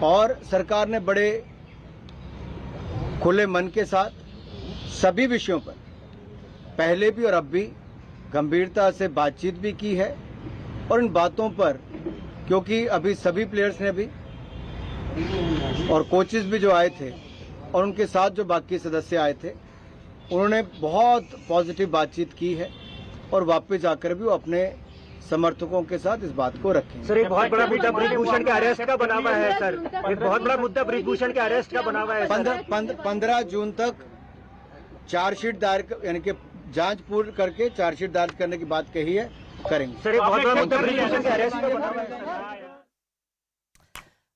और सरकार ने बड़े खुले मन के साथ सभी विषयों पर पहले भी और अब भी गंभीरता से बातचीत भी की है। और इन बातों पर क्योंकि अभी सभी प्लेयर्स ने भी और कोचेस भी जो आए थे और उनके साथ जो बाकी सदस्य आए थे, उन्होंने बहुत पॉजिटिव बातचीत की है और वापस जाकर भी वो अपने समर्थकों के साथ इस बात को रखेंगे। सर, एक बहुत बड़ा मुद्दा ब्रिजभूषण के अरेस्ट का बना हुआ है सर। एक बहुत बड़ा मुद्दा ब्रिजभूषण के अरेस्ट का बना हुआ है। 15 जून तक चार्जशीट दायर यानी कि जांच पूर्ण करके चार्जशीट दायर करने की बात कही है, करेंगे। सर, एक बहुत बड़ा मुद्दा ब्रिजभूषण के अरेस्ट का बना हुआ है।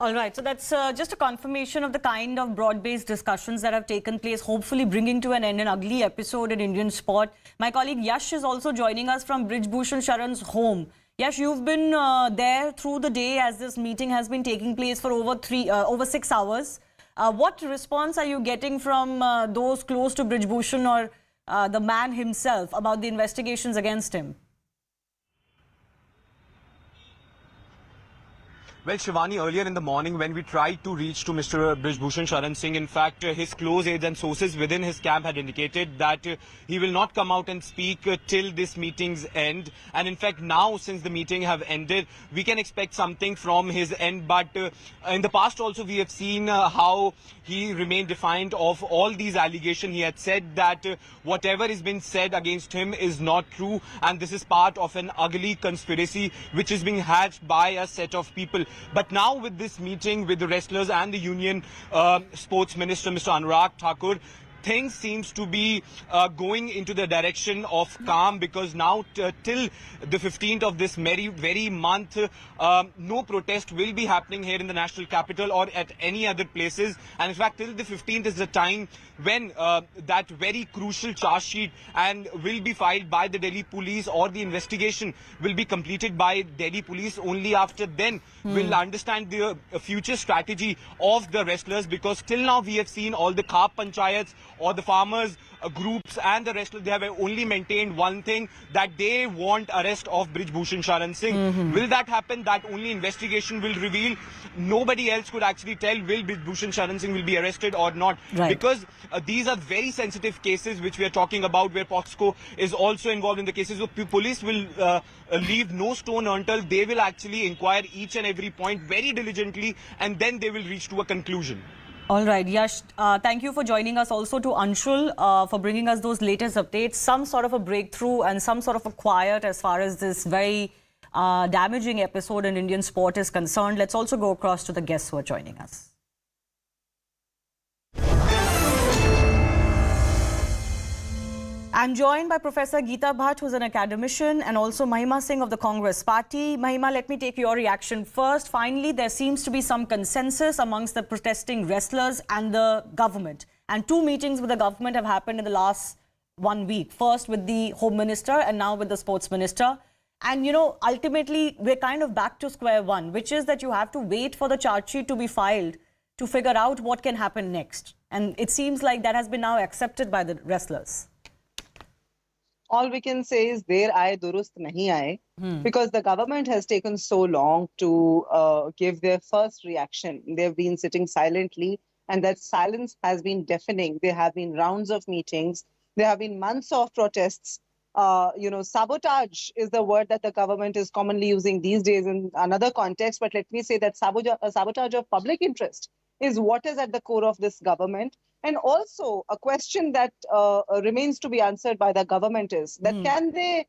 All right, so that's just a confirmation of the kind of broad-based discussions that have taken place, hopefully bringing to an end an ugly episode in Indian sport. My colleague Yash is also joining us from Brijbhushan Sharan's home. Yash, you've been there through the day as this meeting has been taking place for over 6 hours. What response are you getting from those close to Brijbhushan or the man himself about the investigations against him? Well, Shivani, earlier in the morning when we tried to reach to Mr. Brijbhushan Sharan Singh, in fact, his close aides and sources within his camp had indicated that he will not come out and speak till this meeting's end. And in fact, now since the meeting have ended, we can expect something from his end. But in the past also we have seen how he remained defiant of all these allegations. He had said that whatever has been said against him is not true, and this is part of an ugly conspiracy which is being hatched by a set of people. But now with this meeting with the wrestlers and the union sports minister, Mr. Anurag Thakur, things seems to be going into the direction of calm, because now till the 15th of this very month, no protest will be happening here in the national capital or at any other places. And in fact, till the 15th is the time when that very crucial charge sheet and will be filed by the Delhi police, or the investigation will be completed by Delhi police. Only after then we'll understand the future strategy of the wrestlers, because till now we have seen all the Khap Panchayats or the farmers groups and the wrestlers, they have only maintained one thing, that they want arrest of Brijbhushan Sharan Singh. Will that happen? That only investigation will reveal. Nobody else could actually tell will Brijbhushan Sharan Singh will be arrested or not. Right. Because these are very sensitive cases which we are talking about, where POXCO is also involved in the cases. So police will leave no stone unturned. They will actually inquire each and every point very diligently, and then they will reach to a conclusion. All right, Yash, thank you for joining us. Also to Anshul for bringing us those latest updates. Some sort of a breakthrough and some sort of a quiet as far as this very damaging episode in Indian sport is concerned. Let's also go across to the guests who are joining us. I'm joined by Professor Geeta Bhatt, who's an academician, and also Mahima Singh of the Congress Party. Mahima, let me take your reaction first. Finally, there seems to be some consensus amongst the protesting wrestlers and the government. And 2 meetings with the government have happened in the last 1 week. First with the Home Minister and now with the Sports Minister. And, you know, ultimately, we're kind of back to square one, which is that you have to wait for the charge sheet to be filed to figure out what can happen next. And it seems like that has been now accepted by the wrestlers. All we can say is der aaye durust nahi aaye, because the government has taken so long to give their first reaction. They've been sitting silently, and that silence has been deafening. There have been rounds of meetings. There have been months of protests. Sabotage is the word that the government is commonly using these days in another context. But let me say that sabotage of public interest is what is at the core of this government. And also a question that remains to be answered by the government is that can they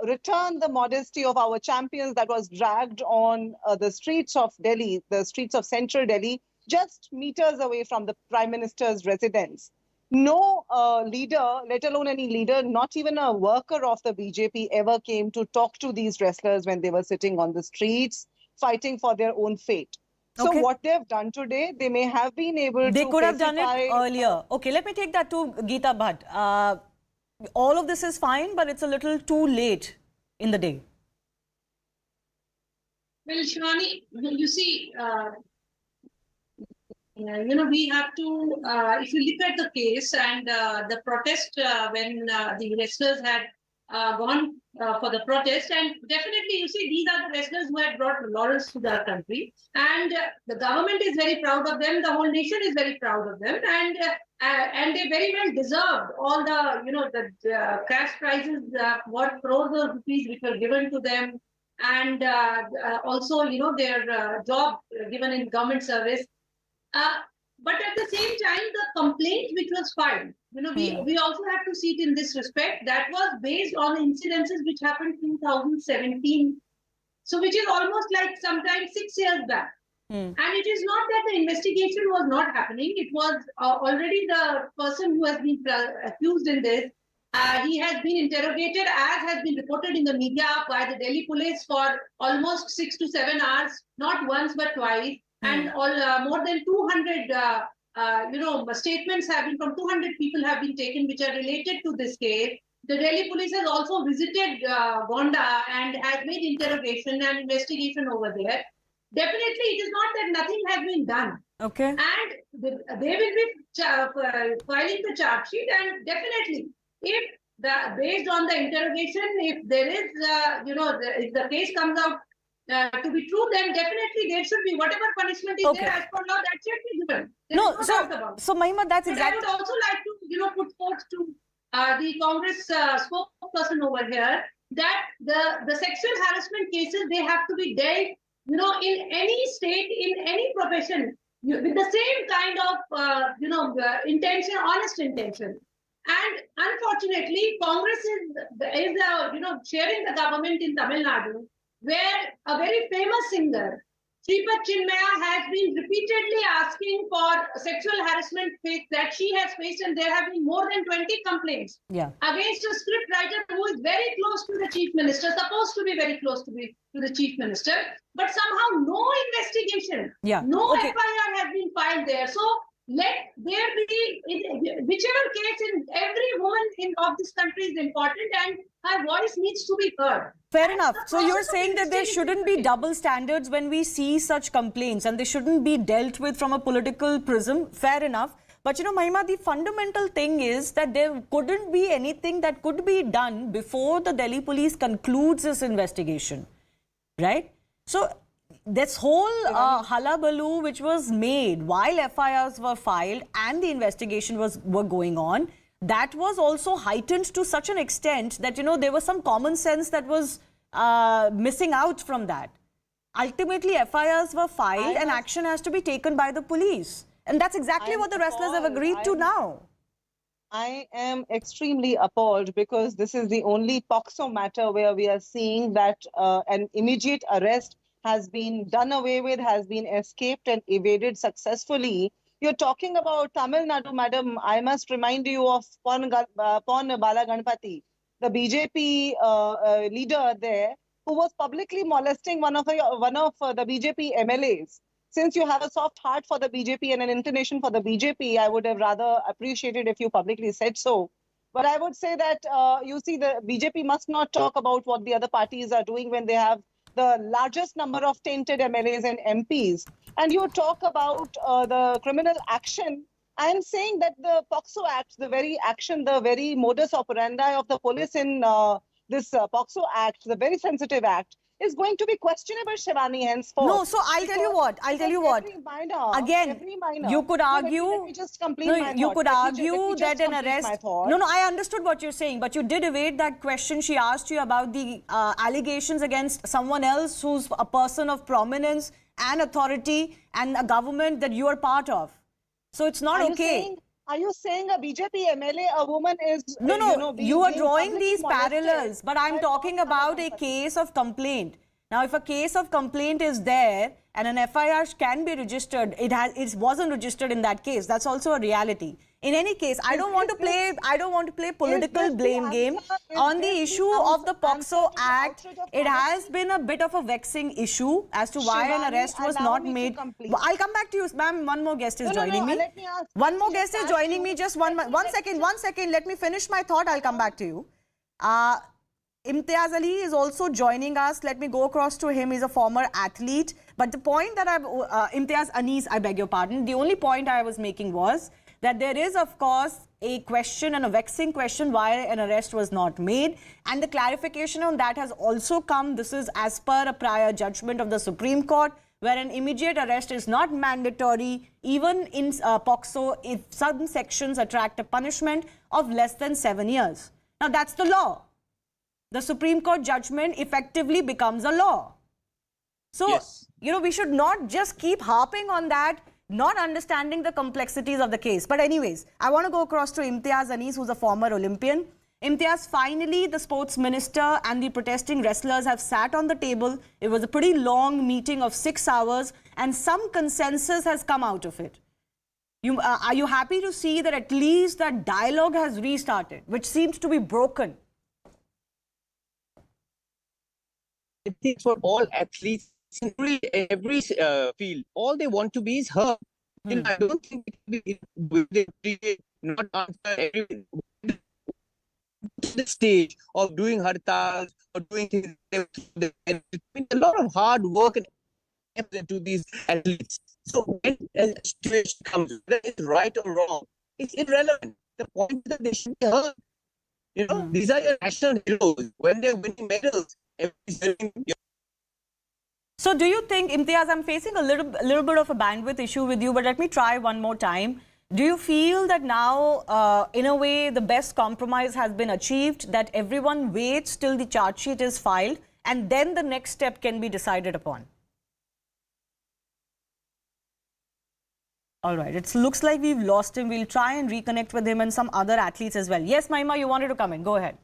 return the modesty of our champions that was dragged on the streets of Delhi, the streets of central Delhi, just meters away from the Prime Minister's residence. No leader, let alone any leader, not even a worker of the BJP ever came to talk to these wrestlers when they were sitting on the streets, fighting for their own fate. So what they've done today, they may have been able to... They could have done it earlier. Okay, let me take that to Geeta Bhatt. All of this is fine, but it's a little too late in the day. Well, Shivani, you see, we have to, if you look at the case and the protest when the wrestlers had gone for the protest. And definitely, you see, these are the wrestlers who had brought laurels to our country. And the government is very proud of them. The whole nation is very proud of them. And they very well deserved all the, the cash prizes, what crores of rupees which were given to them. And also, their job given in government service. But at the same time, the complaint which was filed, we also have to see it in this respect, that was based on incidences which happened in 2017. So which is almost like sometimes 6 years back. And it is not that the investigation was not happening. It was already the person who has been accused in this. He has been interrogated, as has been reported in the media, by the Delhi police for almost 6 to 7 hours, not once but twice. And more than 200, statements have been from 200 people have been taken, which are related to this case. The Delhi police has also visited Gonda and has made interrogation and investigation over there. Definitely, it is not that nothing has been done. Okay. And they will be filing the charge sheet, and definitely, if based on the interrogation, if there is, if the case comes out to be true, then definitely there should be whatever punishment is there as per law, that should be given. So Mahima, that's exactly. But I would also like to, put forth to the Congress spokesperson over here that the sexual harassment cases, they have to be dealt, in any state, in any profession, with the same kind of, intention, honest intention. And unfortunately, Congress is sharing the government in Tamil Nadu, where a very famous singer, Sripat Chinmaya, has been repeatedly asking for sexual harassment that she has faced, and there have been more than 20 complaints against a scriptwriter who is very close to the chief minister, supposed to be very close to the chief minister, but somehow no investigation, no FIR has been filed there. So let there be, whichever case, in every woman of this country is important, and her voice needs to be heard. Fair enough. So you're saying that there shouldn't be double standards when we see such complaints, and they shouldn't be dealt with from a political prism. Fair enough. But Mahima, the fundamental thing is that there couldn't be anything that could be done before the Delhi police concludes this investigation, right? So this whole hullabaloo which was made while FIRs were filed and the investigation were going on, that was also heightened to such an extent that, there was some common sense that was missing out from that. Ultimately, FIRs were filed and action has to be taken by the police. And that's exactly what the wrestlers have agreed to now. I am extremely appalled because this is the only POCSO matter where we are seeing that an immediate arrest has been done away with, has been escaped and evaded successfully. You're talking about Tamil Nadu, madam. I must remind you of Pon Bala Ganpati, the BJP leader there, who was publicly molesting one of the BJP MLAs. Since you have a soft heart for the BJP and an inclination for the BJP, I would have rather appreciated if you publicly said so. But I would say that, you see, the BJP must not talk about what the other parties are doing when they have the largest number of tainted MLAs and MPs. And you talk about the criminal action. I am saying that the POCSO Act, the very action, the very modus operandi of the police in this POCSO Act, the very sensitive act, is going to be questionable, Shivani, henceforth. No, so I'll tell you what. Again, you could argue. Let me just complete my you thought. could argue that an arrest. No, I understood what you're saying, but you did evade that question. She asked you about the allegations against someone else who's a person of prominence and authority and a government that you are part of. So it's not okay. Are you saying a BJP MLA, a woman is... No, you are drawing these parallels, but I'm talking about a case of complaint. Now, if a case of complaint is there and an FIR can be registered, it wasn't registered in that case. That's also a reality. In any case, I don't want to play political blame game on the issue of the POCSO Act. It has been a bit of a vexing issue as to why an arrest was not made. I'll come back to you, ma'am. One more guest is joining me. One more guest is joining me. Just one second. Let me finish my thought. I'll come back to you. Imtiaz Ali is also joining us. Let me go across to him. He's a former athlete. But the point that Imtiaz Anis, I beg your pardon. The only point I was making was that there is, of course, a question and a vexing question why an arrest was not made. And the clarification on that has also come. This is as per a prior judgment of the Supreme Court, where an immediate arrest is not mandatory, even in POCSO, if some sections attract a punishment of less than 7 years. Now, that's the law. The Supreme Court judgment effectively becomes a law. So, Yes. we should not just keep harping on that, not understanding the complexities of the case. But anyways, I want to go across to Imtiaz Anis, who's a former Olympian. Imtiaz, finally, the sports minister and the protesting wrestlers have sat on the table. It was a pretty long meeting of 6 hours, and some consensus has come out of it. Are you happy to see that at least that dialogue has restarted, which seems to be broken? I think for all athletes in every field, all they want to be is heard. I don't think it will be not answer every the stage of doing hartals or doing things. A lot of hard work and effort to these athletes. So when a situation comes, whether it's right or wrong, it's irrelevant. The point is that they should be heard. These are your national heroes. When they're winning medals, So do you think, Imtiaz, I'm facing a little bit of a bandwidth issue with you, but let me try one more time. Do you feel that now, in a way, the best compromise has been achieved, that everyone waits till the charge sheet is filed and then the next step can be decided upon? All right, it looks like we've lost him. We'll try and reconnect with him and some other athletes as well. Yes, Mahima, you wanted to come in. Go ahead.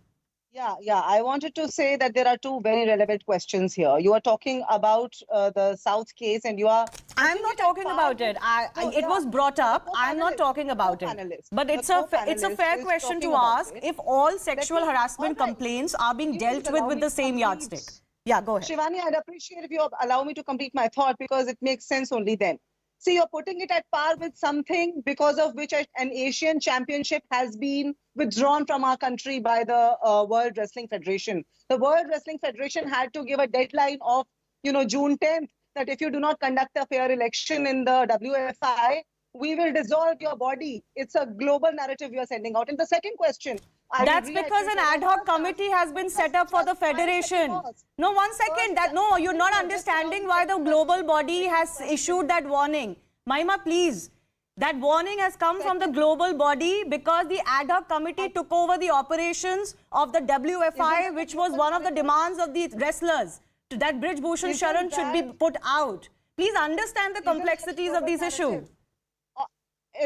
Yeah. I wanted to say that there are two very relevant questions here. You are talking about the South case, and you are. I'm not talking about it. It was brought up. I'm not talking about it. But it's a fair question to ask if all sexual harassment complaints are being dealt with the same yardstick. Yeah, go ahead. Shivani, I'd appreciate if you allow me to complete my thought, because it makes sense only then. See, you're putting it at par with something because of which an Asian championship has been withdrawn from our country by the World Wrestling Federation. The World Wrestling Federation had to give a deadline of, June 10th, that if you do not conduct a fair election in the WFI, we will dissolve your body. It's a global narrative you are sending out. And the second question. That's because an ad hoc committee has been set up for the federation. No, 1 second. No, you're not understanding why the global body has issued that warning. Mahima, please. That warning has come from the global body because the ad hoc committee took over the operations of the WFI, which was one of the demands of the wrestlers. That Brij Bhushan Sharan should be put out. Please understand the complexities of this issue.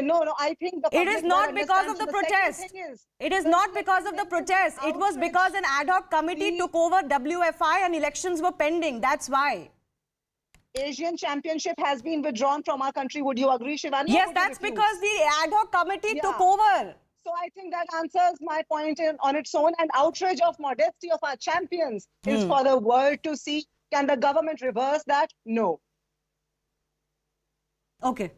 No, I think it is not because of the protest. It is not because of the protest. It was because an ad hoc committee took over WFI and elections were pending. That's why. Asian championship has been withdrawn from our country. Would you agree, Shivani? Yes, that's because the ad hoc committee took over. So I think that answers my point on its own. And outrage of modesty of our champions is for the world to see. Can the government reverse that? No. Okay.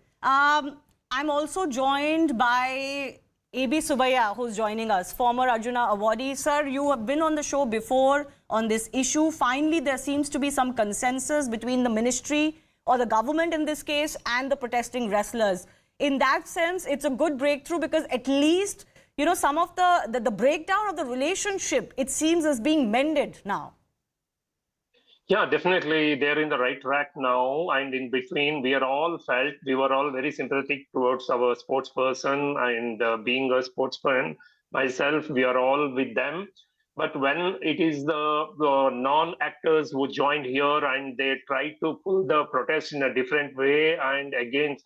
I'm also joined by A.B. Subaya, who's joining us, former Arjuna awardee. Sir, you have been on the show before on this issue. Finally, there seems to be some consensus between the ministry, or the government in this case, and the protesting wrestlers. In that sense, it's a good breakthrough because at least, some of the breakdown of the relationship, it seems, is being mended now. Yeah, definitely. They're in the right track now. And in between, we were all very sympathetic towards our sports person. And being a sportsman myself, we are all with them. But when it is the non-actors who joined here and they tried to pull the protest in a different way, and again,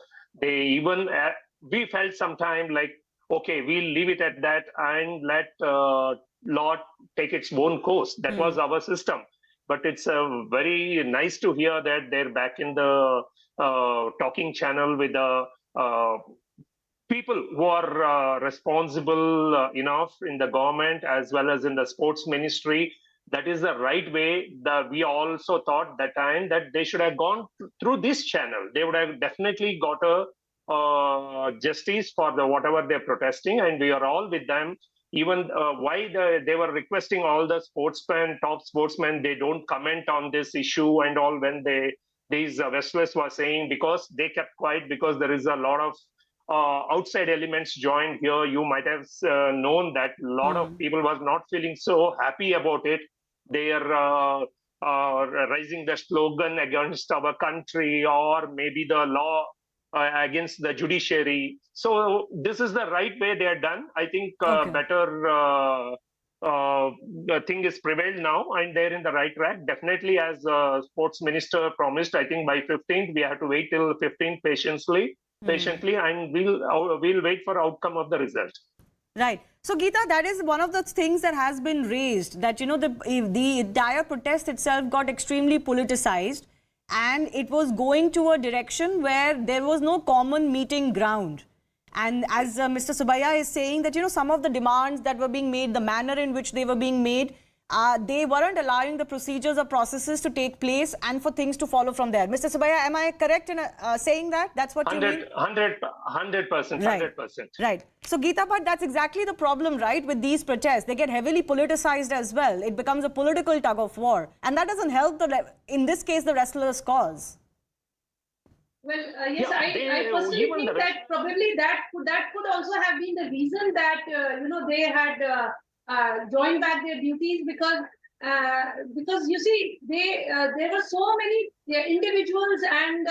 we felt sometime like, okay, we'll leave it at that and let law take its own course. That was our system. But it's very nice to hear that they're back in the talking channel with the people who are responsible enough in the government as well as in the sports ministry. That is the right way. We also thought that time that they should have gone through this channel. They would have definitely got a justice for whatever they're protesting, and we are all with them. Even why they were requesting all the top sportsmen, they don't comment on this issue and all when these wrestlers were saying, because they kept quiet because there is a lot of outside elements joined here. You might have known that a lot of people was not feeling so happy about it. They are raising the slogan against our country, or maybe the law against the judiciary. So this is the right way they are done. I think better the thing is prevailed now, and they're in the right track. Definitely, as sports minister promised, I think by 15th we have to wait till 15th patiently, and we'll wait for outcome of the result. Right. So, Geeta, that is one of the things that has been raised, that, you know, the entire protest itself got extremely politicized, and it was going to a direction where there was no common meeting ground. And as Mr. Subbiah is saying that, you know, some of the demands that were being made, the manner in which they were being made, they weren't allowing the procedures or processes to take place and for things to follow from there. Mr. Subbiah, am I correct in saying that? That's what you mean? 100%. 100%. Right. So, Geeta, but that's exactly the problem, right, with these protests. They get heavily politicized as well. It becomes a political tug of war. And that doesn't help, in this case, the wrestlers' cause. Well, yes, I personally think that probably that could also have been the reason that you know, they had joined back their duties, because you see, there were so many individuals and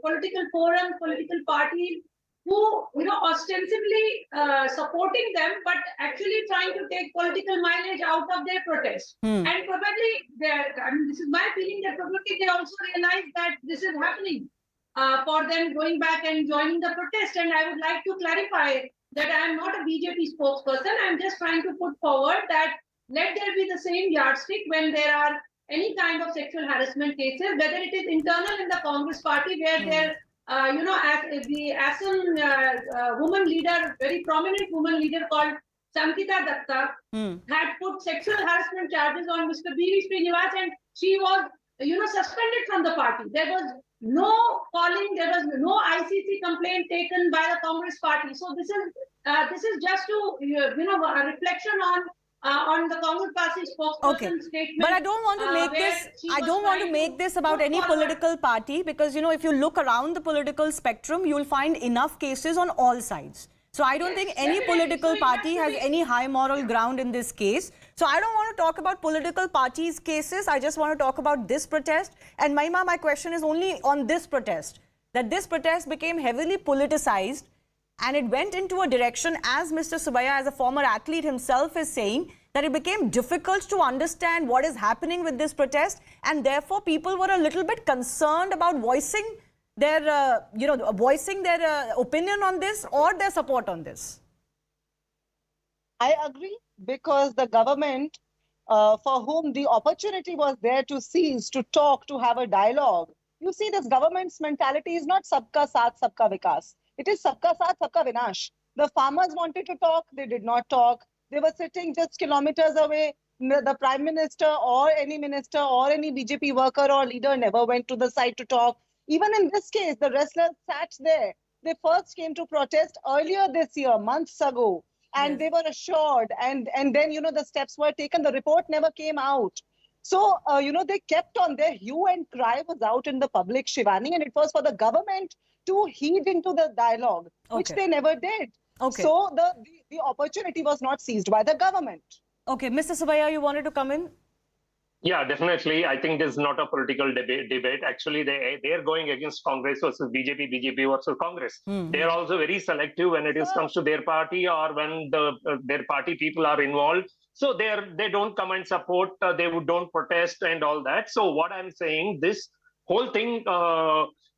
political forums, political parties who, you know, ostensibly supporting them, but actually trying to take political mileage out of their protest. And probably, I mean, this is my feeling, that probably they also realized that this is happening. For them going back and joining the protest. And I would like to clarify that I am not a BJP spokesperson. I am just trying to put forward that let there be the same yardstick when there are any kind of sexual harassment cases, whether it is internal in the Congress party, where there, you know, as the Assam woman leader, very prominent woman leader called Sankita Datta, had put sexual harassment charges on Mr. B.V. Srinivas, and she was, you know, suspended from the party. There was no calling, there was no ICC complaint taken by the Congress party. So this is just to, you know, a reflection on the Congress party spokesperson statement. But I don't want to make this. I don't want to make this about any political party, because, you know, if you look around the political spectrum, you will find enough cases on all sides. So I don't think any political party has any high moral ground in this case. So I don't want to talk about political parties' cases. I just want to talk about this protest. And Mahima, my question is only on this protest, that this protest became heavily politicized, and it went into a direction, as Mr. Subbiah, as a former athlete himself, is saying, that it became difficult to understand what is happening with this protest, and therefore people were a little bit concerned about voicing their, you know, voicing their opinion on this or their support on this. I agree, because the government, for whom the opportunity was there to seize, to talk, to have a dialogue, you see, this government's mentality is not sabka saath, sabka vikas. It is sabka saath, sabka vinash. The farmers wanted to talk, they did not talk. They were sitting just kilometers away. The Prime Minister or any minister or any BJP worker or leader never went to the site to talk. Even in this case, the wrestlers sat there. They first came to protest earlier this year, months ago, and they were assured. And then, you know, the steps were taken. The report never came out. So, you know, they kept on. Their hue and cry was out in the public, Shivani, and it was for the government to heed into the dialogue, which they never did. So the opportunity was not seized by the government. Okay, Mr. Subbiah, you wanted to come in? Yeah, definitely. I think this is not a political debate. Actually, they are going against Congress versus BJP, BJP versus Congress. They are also very selective when it comes to their party, or when their party people are involved. So they don't come and support, they don't protest and all that. So what I'm saying, this whole thing,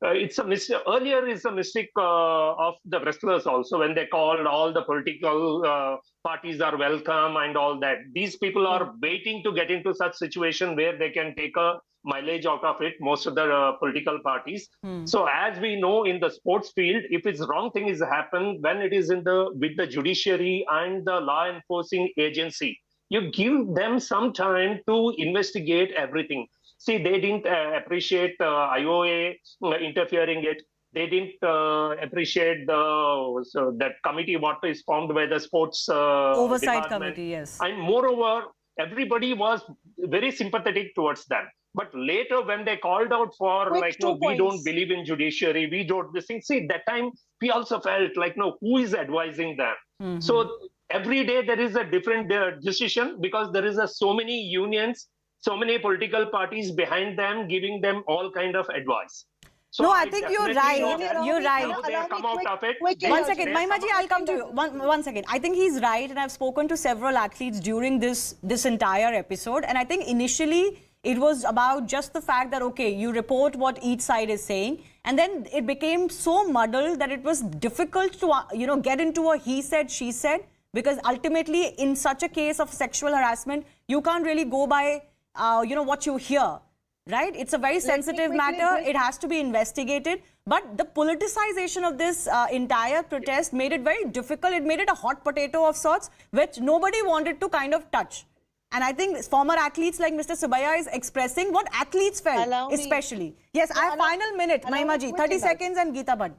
it's a mistake. Earlier is a mistake of the wrestlers also, when they called all the political parties are welcome and all that. These people are waiting to get into such situation where they can take a mileage out of it, most of the political parties. So as we know in the sports field, if it's wrong thing is happen when it is with the judiciary and the law enforcing agency, you give them some time to investigate everything. See, they didn't appreciate IOA interfering it. They didn't appreciate that committee what is formed by the sports oversight department. committee, yes. And moreover, everybody was very sympathetic towards them. But later, when they called out for Quick, like, 2 no, we don't points. believe in judiciary, we don't this thing. See, that time we also felt like, no, who is advising them? So every day there is a different decision because there is so many unions, so many political parties behind them, giving them all kind of advice. So No, I think you're definitely know right. that You're right. now they have come out of it. quick One indulgence. second, Mahima ji, I'll come to you. One second. I think he's right, and I've spoken to several athletes during this entire episode, and I think initially it was about just the fact that, okay, you report what each side is saying, and then it became so muddled that it was difficult to, get into a he said, she said, because ultimately in such a case of sexual harassment, you can't really go by, what you hear. Right? It's a very sensitive matter. It has to be investigated. But the politicization of this entire protest made it very difficult. It made it a hot potato of sorts, which nobody wanted to kind of touch. And I think former athletes like Mr. Subaya is expressing what athletes felt, especially. Yes, I have final minute, Mahima ji, 30 seconds and Geeta Bhatt.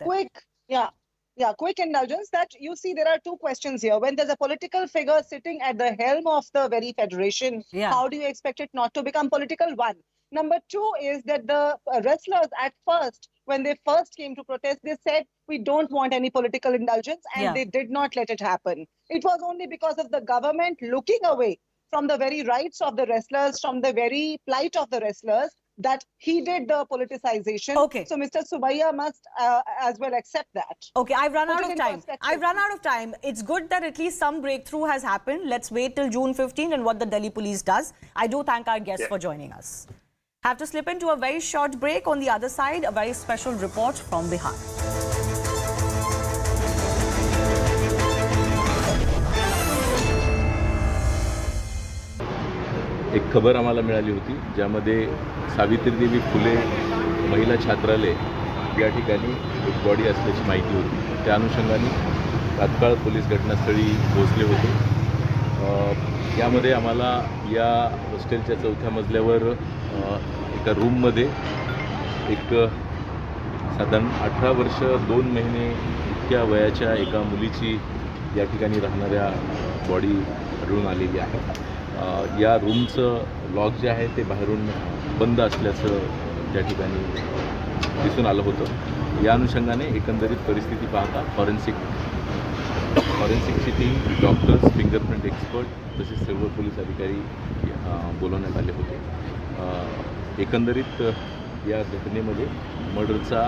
Quick indulgence that you see there are two questions here. When there's a political figure sitting at the helm of the very federation, how do you expect it not to become political? One. Number two is that the wrestlers at first, when they first came to protest, they said, we don't want any political indulgence, and they did not let it happen. It was only because of the government looking away from the very rights of the wrestlers, from the very plight of the wrestlers, that he did the politicization. Okay. So Mr. Subaya must as well accept that. Okay, I've run out of time. I've run out of time. It's good that at least some breakthrough has happened. Let's wait till June 15 and what the Delhi police does. I do thank our guests for joining us. Have to slip into a very short break. On the other side, a very special report from Bihar. एक खबर आम्हाला मिळाली होती ज्यामध्ये सावित्रीदेवी फुले महिला छात्रालय या ठिकाणी एक बॉडी असल्याची माहिती होती. त्या अनुषंगाने तात्काळ पोलीस घटनास्थळी पोहोचले होते. यामध्ये आम्हाला या हॉस्टेलच्या 4थ्या मजल्यावर एका रूममध्ये एक साधारण 18 वर्ष 2 महिने इतक्या वयाच्या एका मुलीची या ठिकाणी राहणाऱ्या बॉडी आढळून आलेली आहे. या रूमचं लॉक जे आहे ते बाहेरून बंद असल्याचं त्या ठिकाणी दिसून आलं होतं. या अनुषंगाने एकंदरीत परिस्थिती पाहता फॉरेन्सिकची टीम, डॉक्टर्स, फिंगरप्रिंट एक्सपर्ट तसेच सर्व पोलीस अधिकारी बोलवण्यात आले होते. एकंदरीत या घटनेमध्ये मर्डरचा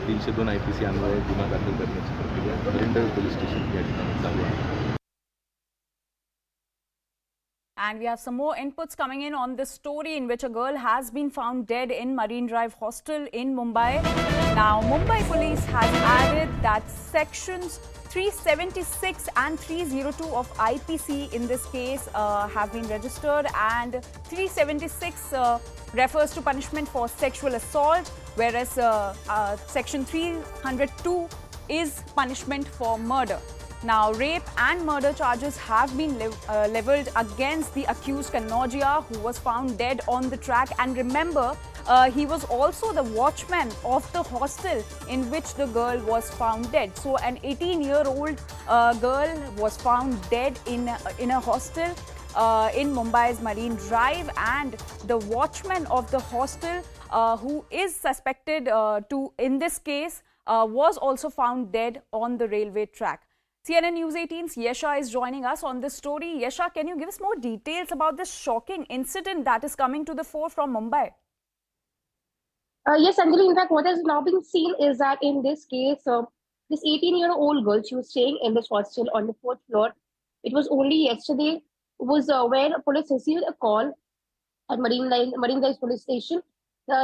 302 IPC अन्वये गुन्हा दाखल करण्याची प्रक्रिया मरीन पोलीस स्टेशन या ठिकाणी चालू आहे. And we have some more inputs coming in on this story in which a girl has been found dead in Marine Drive hostel in Mumbai. Now, Mumbai police has added that sections 376 and 302 of IPC in this case have been registered, and 376 refers to punishment for sexual assault, whereas section 302 is punishment for murder. Now, rape and murder charges have been leveled against the accused Kanojia, who was found dead on the track. And remember, he was also the watchman of the hostel in which the girl was found dead. So, an 18-year-old girl was found dead in a hostel in Mumbai's Marine Drive, and the watchman of the hostel, who is suspected in this case, was also found dead on the railway track. CNN News 18's Yesha is joining us on this story. Yesha, can you give us more details about this shocking incident that is coming to the fore from Mumbai? Yes, Anjali. In fact, what has now been seen is that in this case, this 18-year-old girl, she was staying in this hostel on the 4th floor. It was only yesterday was when police received a call at Marine Drive police station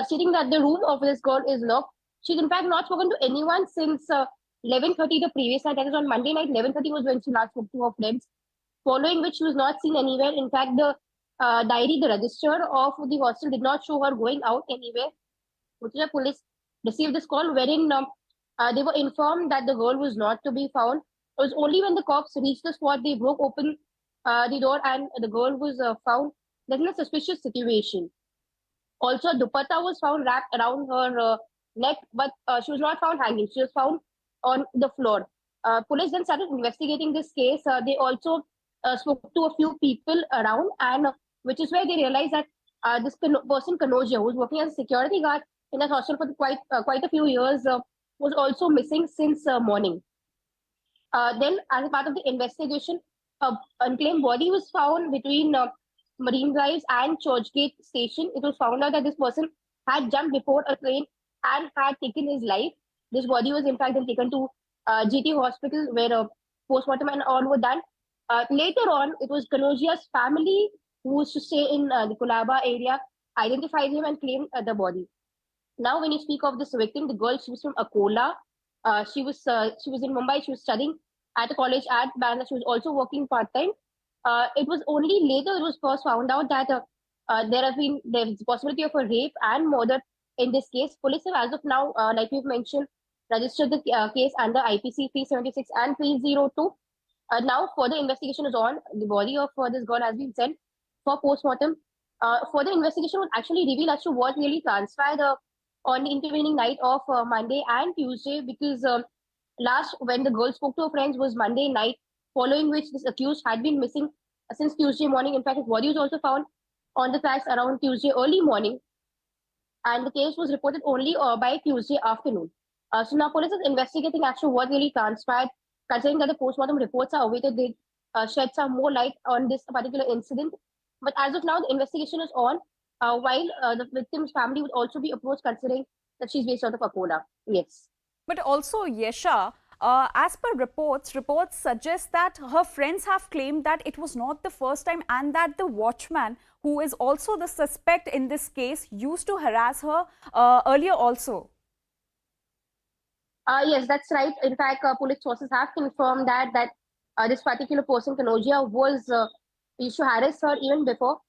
stating that the room of this girl is locked. She's in fact not spoken to anyone since 11:30 the previous night. That is on Monday night. 11:30 was when she last spoke to her friends. Following which she was not seen anywhere. In fact, the diary, the register of the hostel did not show her going out anywhere. The police received this call wherein they were informed that the girl was not to be found. It was only when the cops reached the spot, they broke open the door and the girl was found. That in a suspicious situation. Also, a dupatta was found wrapped around her neck, but she was not found hanging. She was found on the floor. Police then started investigating this case. They also spoke to a few people around, and which is where they realized that this person Kanoja, who was working as a security guard in that hostel for quite a few years, was also missing since morning. Then, as a part of the investigation, an unclaimed body was found between Marine Drive and Churchgate Station. It was found out that this person had jumped before a train and had taken his life. This body was in fact then taken to GT Hospital, where postmortem and all were done. Later on, it was Kanojia's family who used to stay in the Kolhapur area, identified him and claimed the body. Now, when you speak of this victim, the girl, she was from Akola. She was in Mumbai. She was studying at a college at Bangalore. She was also working part-time. It was only later it was first found out that there is possibility of a rape and murder in this case. Police have, as of now, like we've mentioned, registered the case under IPC 376 and 302. Now, further investigation is on. The body of this girl has been sent for postmortem. Further investigation will actually reveal as to what really transpired on the intervening night of Monday and Tuesday, because last when the girl spoke to her friends was Monday night, following which this accused had been missing since Tuesday morning. In fact, his body was also found on the tracks around Tuesday early morning, and the case was reported only by Tuesday afternoon. So now police is investigating as to what really transpired. Considering that the postmortem reports are awaited, they shed some more light on this particular incident. But as of now, the investigation is on, while the victim's family would also be approached, considering that she's based out of Akola. Yes. But also, Yesha, as per reports suggest that her friends have claimed that it was not the first time, and that the watchman, who is also the suspect in this case, used to harass her earlier also. Yes, that's right. In fact, police sources have confirmed that this particular person, Kanojia, was used to harass her even before,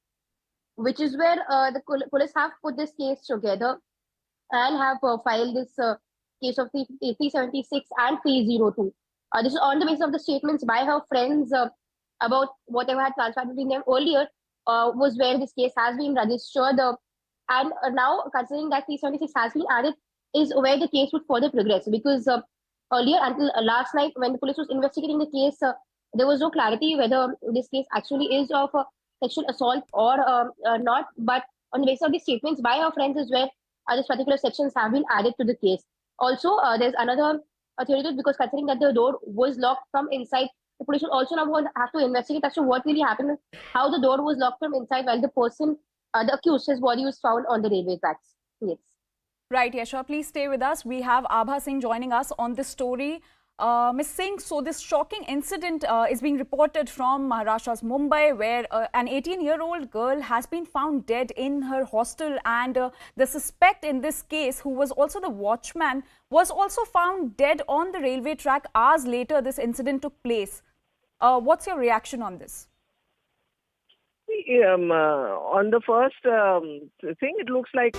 which is where the police have put this case together and have filed this case of 376 and 302. This is on the basis of the statements by her friends about whatever had transpired between them earlier, was where this case has been registered. And now, considering that 376 has been added, is where the case would further progress, because earlier, until last night, when the police was investigating the case, there was no clarity whether this case actually is of sexual assault or not. But on the basis of the statements by our friends is where these particular sections have been added to the case. Also, there's another theory to it, because considering that the door was locked from inside, the police will also now have to investigate as to what really happened, how the door was locked from inside while the person, the accused, his body was found on the railway tracks. Yes. Right, Yesha, please stay with us. We have Abha Singh joining us on this story. Ms. Singh, so this shocking incident is being reported from Maharashtra's Mumbai, where an 18-year-old girl has been found dead in her hostel, and the suspect in this case, who was also the watchman, was also found dead on the railway track hours later this incident took place. What's your reaction on this? On the first thing, it looks like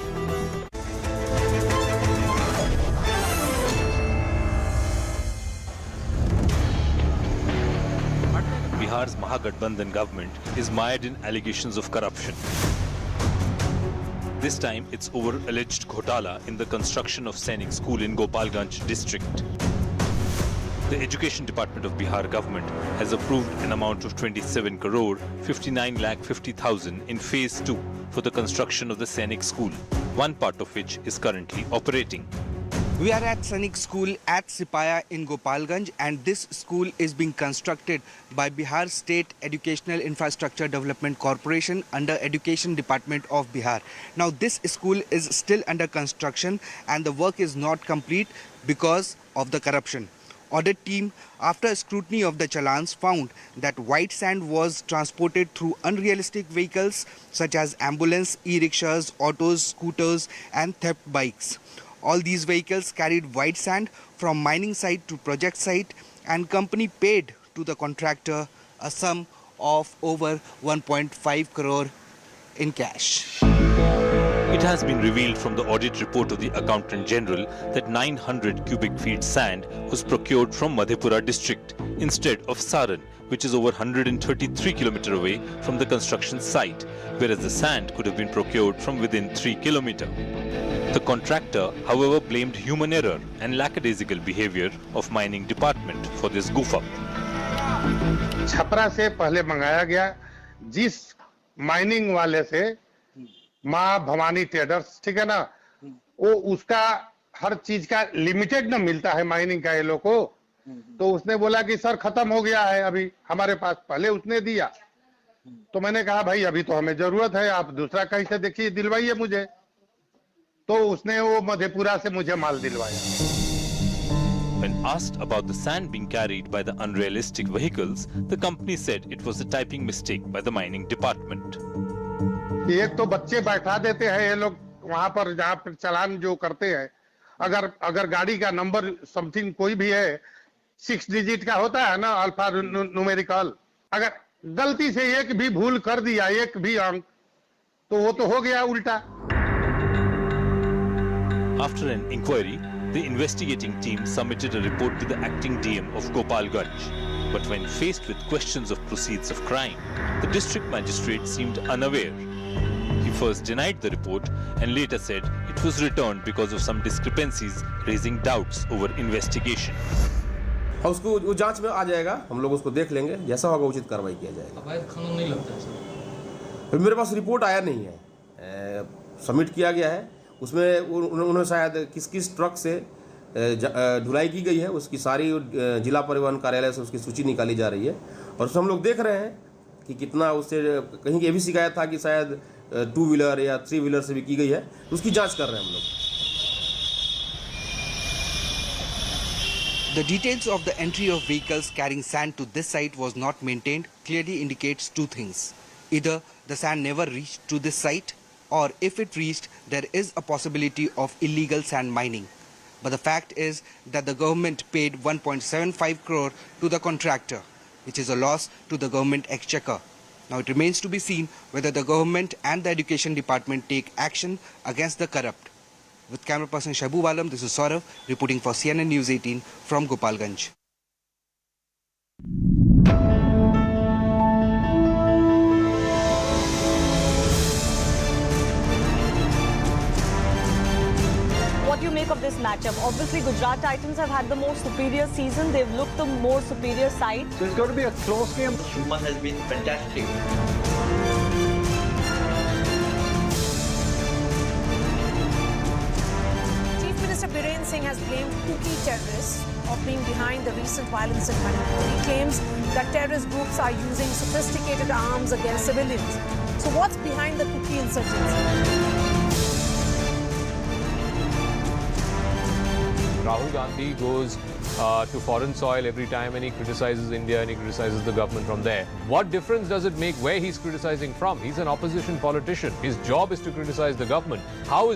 Bihar's Mahagathbandhan government is mired in allegations of corruption. This time, it's over alleged ghotala in the construction of Sainik School in Gopalganj district. The Education Department of Bihar government has approved an amount of 27 crore 59 lakh 50,000 in phase 2 for the construction of the Sainik School, one part of which is currently operating. We are at Sainik School at Sipaya in Gopalganj, and this school is being constructed by Bihar State Educational Infrastructure Development Corporation under Education Department of Bihar. Now this school is still under construction and the work is not complete because of the corruption. Audit team, after scrutiny of the challans, found that white sand was transported through unrealistic vehicles such as ambulance, e-rickshaws, autos, scooters and theft bikes. All these vehicles carried white sand from mining site to project site, and company paid to the contractor a sum of over 1.5 crore in cash. It has been revealed from the audit report of the Accountant General that 900 cubic feet sand was procured from Madhepura district instead of Saran, which is over 133 km away from the construction site, whereas the sand could have been procured from within 3 km. The contractor, however, blamed human error and lackadaisical behavior of mining department for this goof up. Chhapra से पहले मंगाया गया, जिस mining वाले से माँ Bhavani traders, ठीक है ना, वो उसका हर चीज का लिमिटेड ना मिलता है माइनिंग का ये लोग को। तो उसने बोला कि सर खत्म हो गया है अभी हमारे पास, पहले उसने दिया। तो मैंने कहा भाई अभी तो हमें जरूरत है, आप दूसरा कहीं से देखिए, दिलवाइए मुझे। तो उसने वो मधेपुरा से मुझे माल दिलवाया। When asked about the sand being carried by the unrealistic vehicles, the company said it was a typing mistake by the mining department. एक तो बच्चे बैठा देते हैं ये लोग वहां पर, जहाँ पर चालान जो करते हैं, अगर गाड़ी का नंबर समथिंग कोई भी है 6 डिजिट का होता है ना, अल्फा न्यूमेरिकल, अगर गलती से एक भी भूल कर दिया, एक भी अंक, तो वो तो हो गया उल्टा। After an inquiry, the investigating team submitted a report to the acting DM of Gopalganj. But when faced with questions of proceeds of crime, the district magistrate seemed unaware. He first denied the report and later said it was returned because of some discrepancies, raising doubts over investigation. उसको वो जांच में आ जाएगा, हम लोग उसको देख लेंगे, जैसा होगा उचित कार्रवाई किया जाएगा। अवैध कानून नहीं लगता है सर? फिर मेरे पास रिपोर्ट आया नहीं है, सबमिट किया गया है, उसमें उन्होंने शायद किस ट्रक से ढुलाई की गई है उसकी सारी जिला परिवहन कार्यालय से उसकी सूची निकाली जा रही है। और उसमें हम लोग देख रहे हैं कि कितना उससे, कहीं ये भी शिकायत था कि शायद 2 व्हीलर या 3 व्हीलर से भी की गई है, उसकी जांच कर रहे हैं हम लोग। The details of the entry of vehicles carrying sand to this site was not maintained clearly indicates two things. Either the sand never reached to this site, or if it reached, there is a possibility of illegal sand mining. But the fact is that the government paid 1.75 crore to the contractor, which is a loss to the government exchequer. Now it remains to be seen whether the government and the education department take action against the corrupt. With camera person Shabu Walam, this is Saurav reporting for CNN News 18 from Gopalganj. What do you make of this matchup? Obviously, Gujarat Titans have had the more superior season. They've looked the more superior side. So it's going to be a close game. Shuman has been fantastic. Chief Minister Biren Singh has blamed Kuki terrorists of being behind the recent violence in Manipur. He claims that terrorist groups are using sophisticated arms against civilians. So what's behind the Kuki insurgency? Rahul Gandhi goes to foreign soil every time and he criticizes India and he criticizes the government from there. What difference does it make where he's criticizing from? He's an opposition politician. His job is to criticize the government. How is